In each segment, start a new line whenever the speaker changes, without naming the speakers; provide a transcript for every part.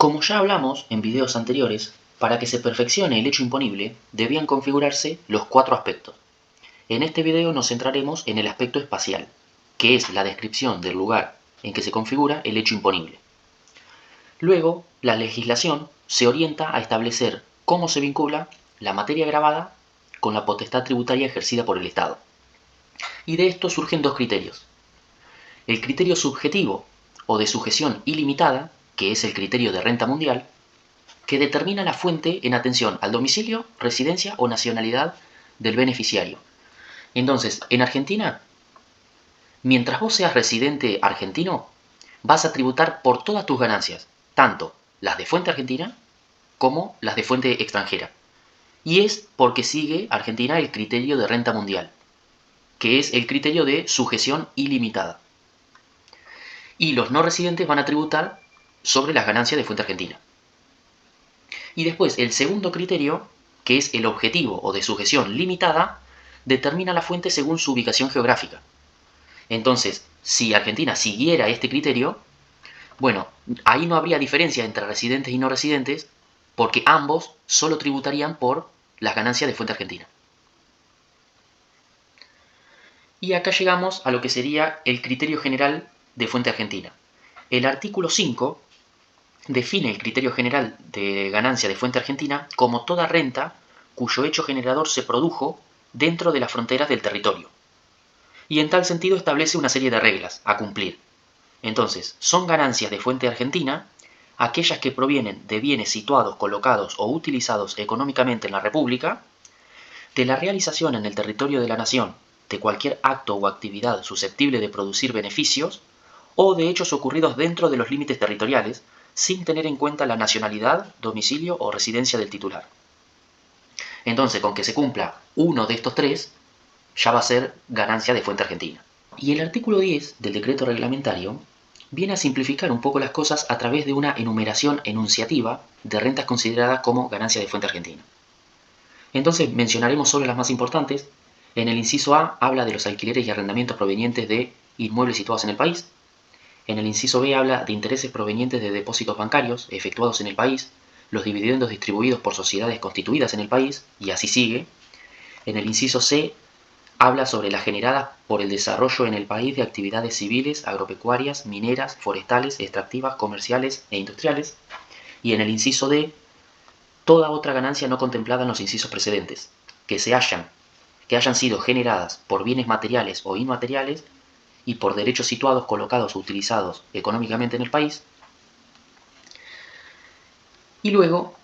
Como ya hablamos en videos anteriores, para que se perfeccione el hecho imponible, debían configurarse los 4 aspectos. En este video nos centraremos en el aspecto espacial, que es la descripción del lugar en que se configura el hecho imponible. Luego, la legislación se orienta a establecer cómo se vincula la materia gravada con la potestad tributaria ejercida por el Estado. Y de esto surgen 2 criterios. El criterio subjetivo o de sujeción ilimitada, que es el criterio de renta mundial, que determina la fuente en atención al domicilio, residencia o nacionalidad del beneficiario. Entonces, en Argentina, mientras vos seas residente argentino, vas a tributar por todas tus ganancias, tanto las de fuente argentina como las de fuente extranjera. Y es porque sigue Argentina el criterio de renta mundial, que es el criterio de sujeción ilimitada. Y los no residentes van a tributar sobre las ganancias de fuente argentina. Y después, el segundo criterio, que es el objetivo o de sujeción limitada, determina la fuente según su ubicación geográfica. Entonces, si Argentina siguiera este criterio, bueno, ahí no habría diferencia entre residentes y no residentes, porque ambos solo tributarían por las ganancias de fuente argentina. Y acá llegamos a lo que sería el criterio general de fuente argentina. El artículo 5 define el criterio general de ganancia de fuente argentina como toda renta cuyo hecho generador se produjo dentro de las fronteras del territorio. Y en tal sentido establece una serie de reglas a cumplir. Entonces, son ganancias de fuente argentina aquellas que provienen de bienes situados, colocados o utilizados económicamente en la República, de la realización en el territorio de la nación de cualquier acto o actividad susceptible de producir beneficios, o de hechos ocurridos dentro de los límites territoriales, sin tener en cuenta la nacionalidad, domicilio o residencia del titular. Entonces, con que se cumpla uno de estos 3, ya va a ser ganancia de fuente argentina. Y el artículo 10 del decreto reglamentario viene a simplificar un poco las cosas a través de una enumeración enunciativa de rentas consideradas como ganancia de fuente argentina. Entonces mencionaremos solo las más importantes. En el inciso A habla de los alquileres y arrendamientos provenientes de inmuebles situados en el país. En el inciso B habla de intereses provenientes de depósitos bancarios efectuados en el país, los dividendos distribuidos por sociedades constituidas en el país, y así sigue. En el inciso C habla sobre las generadas por el desarrollo en el país de actividades civiles, agropecuarias, mineras, forestales, extractivas, comerciales e industriales. Y en el inciso D, toda otra ganancia no contemplada en los incisos precedentes, que hayan sido generadas por bienes materiales o inmateriales y por derechos situados, colocados o utilizados económicamente en el país. Y luego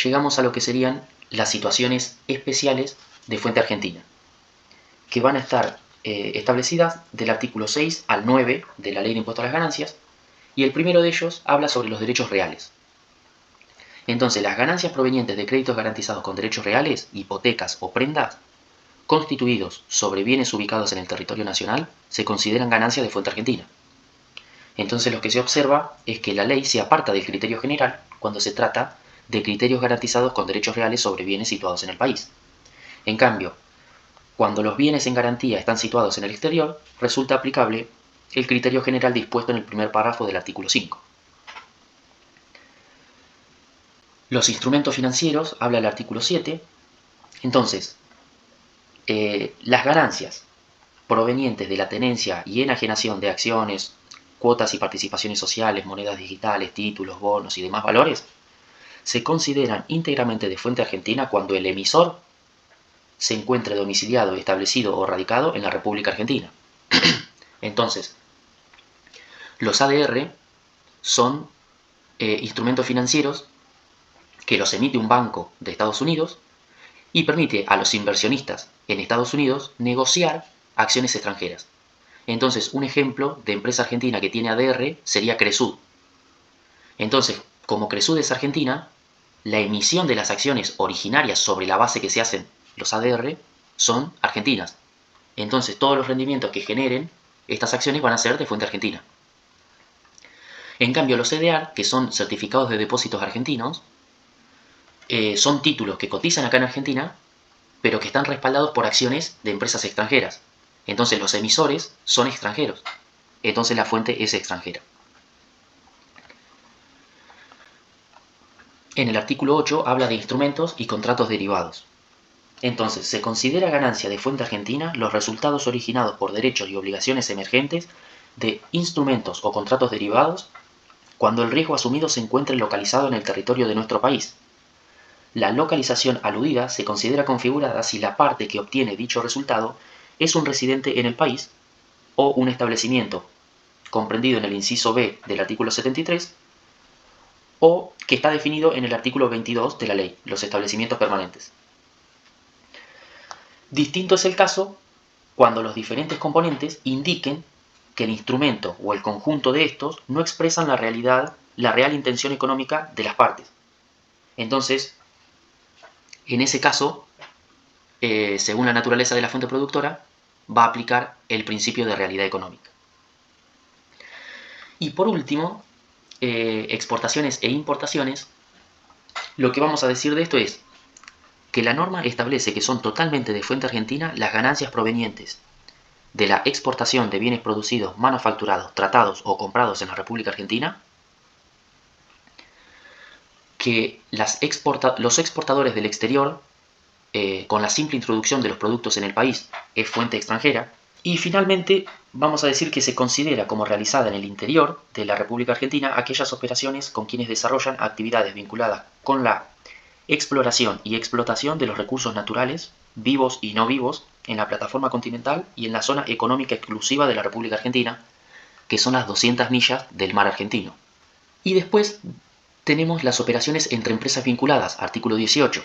llegamos a lo que serían las situaciones especiales de fuente argentina, que van a estar establecidas del artículo 6 al 9 de la Ley de Impuesto a las Ganancias, y el primero de ellos habla sobre los derechos reales. Entonces, las ganancias provenientes de créditos garantizados con derechos reales, hipotecas o prendas, constituidos sobre bienes ubicados en el territorio nacional, se consideran ganancias de fuente argentina. Entonces, lo que se observa es que la ley se aparta del criterio general cuando se trata de criterios garantizados con derechos reales sobre bienes situados en el país. En cambio, cuando los bienes en garantía están situados en el exterior, resulta aplicable el criterio general dispuesto en el primer párrafo del artículo 5. Los instrumentos financieros, habla el artículo 7. Entonces, las ganancias provenientes de la tenencia y enajenación de acciones, cuotas y participaciones sociales, monedas digitales, títulos, bonos y demás valores, se consideran íntegramente de fuente argentina cuando el emisor se encuentre domiciliado, establecido o radicado en la República Argentina. Entonces, los ADR son instrumentos financieros que los emite un banco de Estados Unidos y permite a los inversionistas en Estados Unidos negociar acciones extranjeras. Entonces, un ejemplo de empresa argentina que tiene ADR sería Cresud. Entonces, como Cresud es argentina, la emisión de las acciones originarias sobre la base que se hacen los ADR son argentinas. Entonces, todos los rendimientos que generen estas acciones van a ser de fuente argentina. En cambio, los CDR, que son certificados de depósitos argentinos, son títulos que cotizan acá en Argentina, pero que están respaldados por acciones de empresas extranjeras. Entonces los emisores son extranjeros. Entonces la fuente es extranjera. en el artículo 8 habla de instrumentos y contratos derivados. Entonces, se considera ganancia de fuente argentina los resultados originados por derechos y obligaciones emergentes de instrumentos o contratos derivados cuando el riesgo asumido se encuentre localizado en el territorio de nuestro país. La localización aludida se considera configurada si la parte que obtiene dicho resultado es un residente en el país o un establecimiento comprendido en el inciso B del artículo 73 o que está definido en el artículo 22 de la ley, los establecimientos permanentes. Distinto es el caso cuando los diferentes componentes indiquen que el instrumento o el conjunto de estos no expresan la real intención económica de las partes. Entonces, en ese caso, según la naturaleza de la fuente productora, va a aplicar el principio de realidad económica. Y por último, exportaciones e importaciones, lo que vamos a decir de esto es que la norma establece que son totalmente de fuente argentina las ganancias provenientes de la exportación de bienes producidos, manufacturados, tratados o comprados en la República Argentina, que los exportadores del exterior, con la simple introducción de los productos en el país, es fuente extranjera, y finalmente vamos a decir que se considera como realizada en el interior de la República Argentina aquellas operaciones con quienes desarrollan actividades vinculadas con la exploración y explotación de los recursos naturales, vivos y no vivos, en la plataforma continental y en la zona económica exclusiva de la República Argentina, que son las 200 millas del mar argentino. Y después tenemos las operaciones entre empresas vinculadas, artículo 18.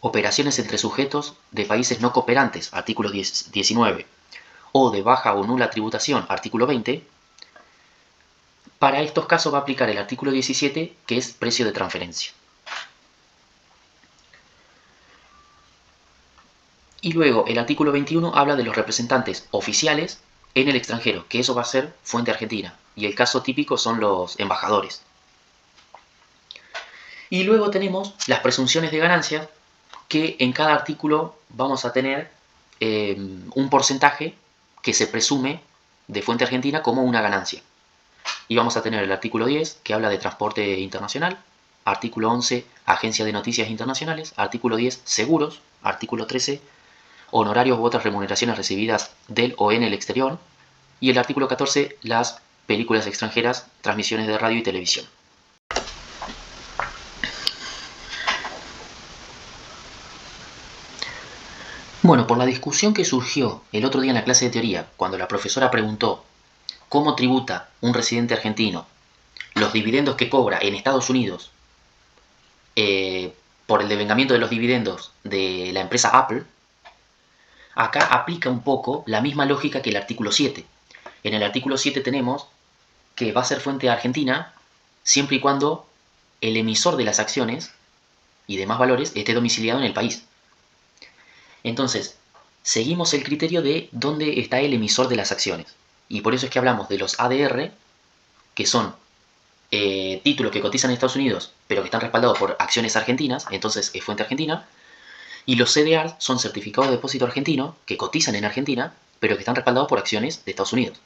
Operaciones entre sujetos de países no cooperantes, artículo 19. O de baja o nula tributación, artículo 20. Para estos casos va a aplicar el artículo 17, que es precio de transferencia. Y luego el artículo 21 habla de los representantes oficiales en el extranjero, que eso va a ser fuente argentina. Y el caso típico son los embajadores. Y luego tenemos las presunciones de ganancia, que en cada artículo vamos a tener un porcentaje que se presume de fuente argentina como una ganancia. Y vamos a tener el artículo 10, que habla de transporte internacional, artículo 11, agencia de noticias internacionales, artículo 10, seguros, artículo 13, honorarios u otras remuneraciones recibidas del o en el exterior, y el artículo 14, las películas extranjeras, transmisiones de radio y televisión. Bueno, por la discusión que surgió el otro día en la clase de teoría, cuando la profesora preguntó cómo tributa un residente argentino los dividendos que cobra en Estados Unidos por el devengamiento de los dividendos de la empresa Apple, acá aplica un poco la misma lógica que el artículo 7. En el artículo 7 tenemos que va a ser fuente argentina siempre y cuando el emisor de las acciones y demás valores esté domiciliado en el país. Entonces, seguimos el criterio de dónde está el emisor de las acciones. Y por eso es que hablamos de los ADR, que son títulos que cotizan en Estados Unidos, pero que están respaldados por acciones argentinas, entonces es fuente argentina. Y los CDR son certificados de depósito argentino, que cotizan en Argentina, pero que están respaldados por acciones de Estados Unidos.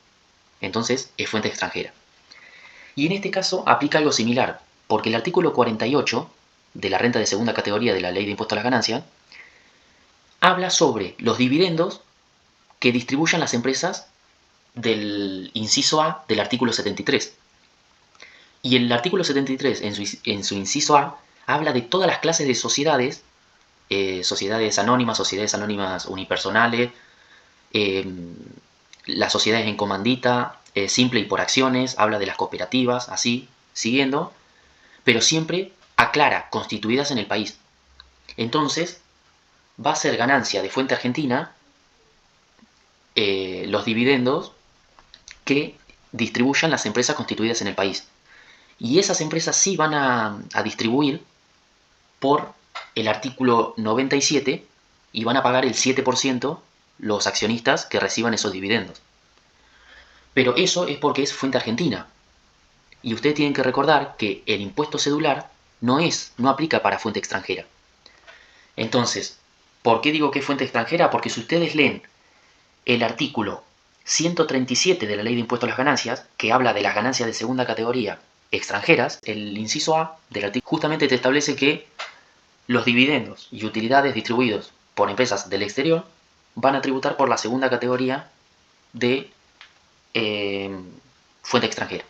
Entonces es fuente extranjera. Y en este caso aplica algo similar, porque el artículo 48 de la renta de segunda categoría de la Ley de Impuesto a las Ganancias habla sobre los dividendos que distribuyan las empresas del inciso A del artículo 73. Y el artículo 73, en su inciso A, habla de todas las clases de sociedades, sociedades anónimas unipersonales, las sociedades en comandita, simple y por acciones, habla de las cooperativas, así, siguiendo, pero siempre aclara, constituidas en el país. Entonces, va a ser ganancia de fuente argentina los dividendos que distribuyan las empresas constituidas en el país. Y esas empresas sí van a distribuir por el artículo 97 y van a pagar el 7% los accionistas que reciban esos dividendos. Pero eso es porque es fuente argentina. Y ustedes tienen que recordar que el impuesto cedular no aplica para fuente extranjera. Entonces, ¿por qué digo que es fuente extranjera? Porque si ustedes leen el artículo 137 de la Ley de Impuesto a las Ganancias, que habla de las ganancias de segunda categoría extranjeras, el inciso A del artículo justamente te establece que los dividendos y utilidades distribuidos por empresas del exterior van a tributar por la segunda categoría de fuente extranjera.